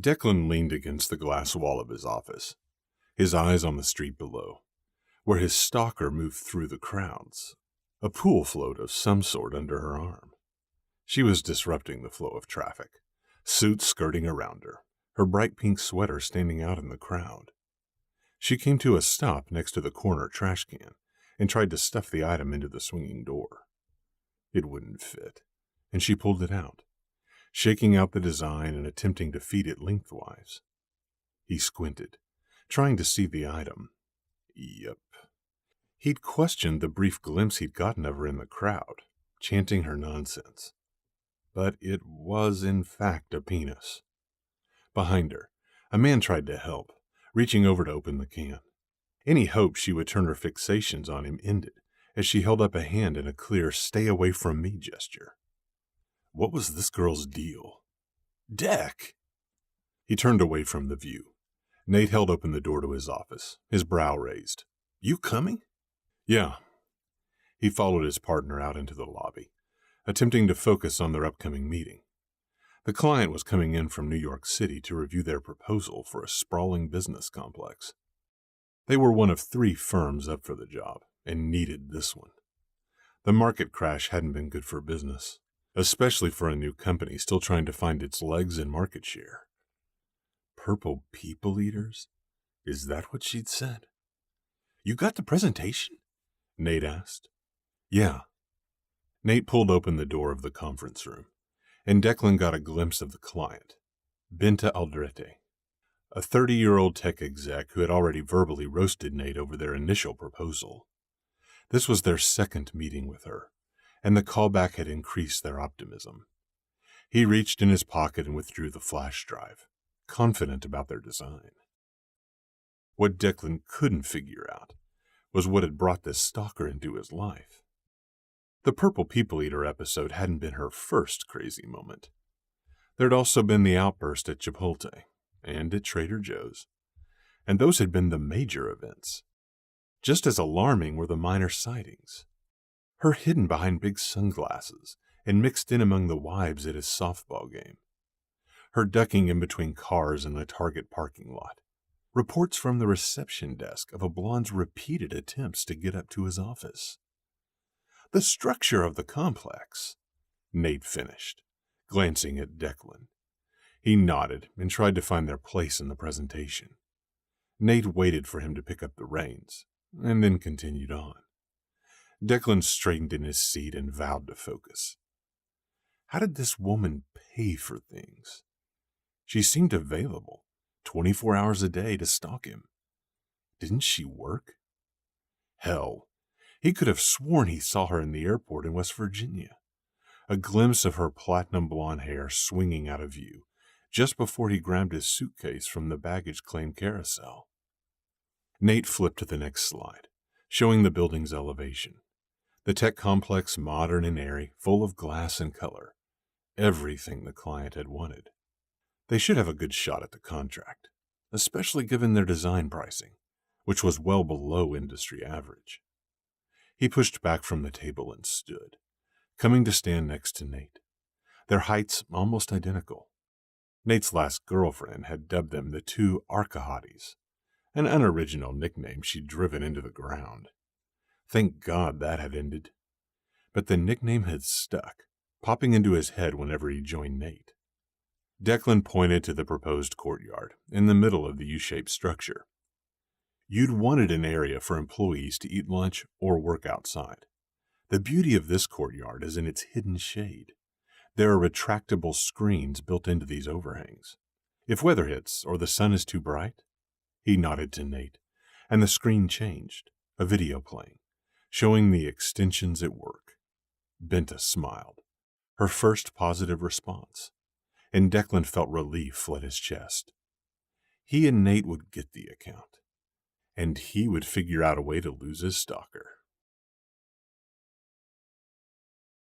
Declan leaned against the glass wall of his office, his eyes on the street below, where his stalker moved through the crowds, a pool float of some sort under her arm. She was disrupting the flow of traffic, suits skirting around her bright pink sweater standing out in the crowd. She came to a stop next to the corner trash can and tried to stuff the item into the swinging door. It wouldn't fit, and she pulled it out, shaking out the design and attempting to feed it lengthwise. He squinted, trying to see the item. Yep. He'd questioned the brief glimpse he'd gotten of her in the crowd, chanting her nonsense. But it was, in fact, a penis. Behind her, a man tried to help, reaching over to open the can. Any hope she would turn her fixations on him ended as she held up a hand in a clear stay-away-from-me gesture. What was this girl's deal? Deck! He turned away from the view. Nate held open the door to his office, his brow raised. You coming? Yeah. He followed his partner out into the lobby, attempting to focus on their upcoming meeting. The client was coming in from New York City to review their proposal for a sprawling business complex. They were one of 3 firms up for the job and needed this one. The market crash hadn't been good for business, especially for a new company still trying to find its legs in market share. Purple people eaters? Is that what she'd said? You got the presentation? Nate asked. Yeah. Nate pulled open the door of the conference room, and Declan got a glimpse of the client, Binta Aldrete, a 30-year-old tech exec who had already verbally roasted Nate over their initial proposal. This was their second meeting with her, and the callback had increased their optimism. He reached in his pocket and withdrew the flash drive, confident about their design. What Declan couldn't figure out was what had brought this stalker into his life. The Purple People Eater episode hadn't been her first crazy moment. There'd also been the outburst at Chipotle and at Trader Joe's, and those had been the major events. Just as alarming were the minor sightings. Her hidden behind big sunglasses and mixed in among the wives at his softball game. Her ducking in between cars in the Target parking lot. Reports from the reception desk of a blonde's repeated attempts to get up to his office. The structure of the complex, Nate finished, glancing at Declan. He nodded and tried to find their place in the presentation. Nate waited for him to pick up the reins, and then continued on. Declan straightened in his seat and vowed to focus. How did this woman pay for things? She seemed available, 24 hours a day to stalk him. Didn't she work? Hell, he could have sworn he saw her in the airport in West Virginia, a glimpse of her platinum blonde hair swinging out of view just before he grabbed his suitcase from the baggage claim carousel. Nate flipped to the next slide, showing the building's elevation. The tech complex, modern and airy, full of glass and color. Everything the client had wanted. They should have a good shot at the contract, especially given their design pricing, which was well below industry average. He pushed back from the table and stood, coming to stand next to Nate, their heights almost identical. Nate's last girlfriend had dubbed them the 2 Arcahotties, an unoriginal nickname she'd driven into the ground. Thank God that had ended. But the nickname had stuck, popping into his head whenever he joined Nate. Declan pointed to the proposed courtyard in the middle of the U-shaped structure. You'd wanted an area for employees to eat lunch or work outside. The beauty of this courtyard is in its hidden shade. There are retractable screens built into these overhangs. If weather hits or the sun is too bright, he nodded to Nate, and the screen changed, a video playing, showing the extensions at work. Binta smiled, her first positive response, and Declan felt relief flood his chest. He and Nate would get the account, and he would figure out a way to lose his stalker.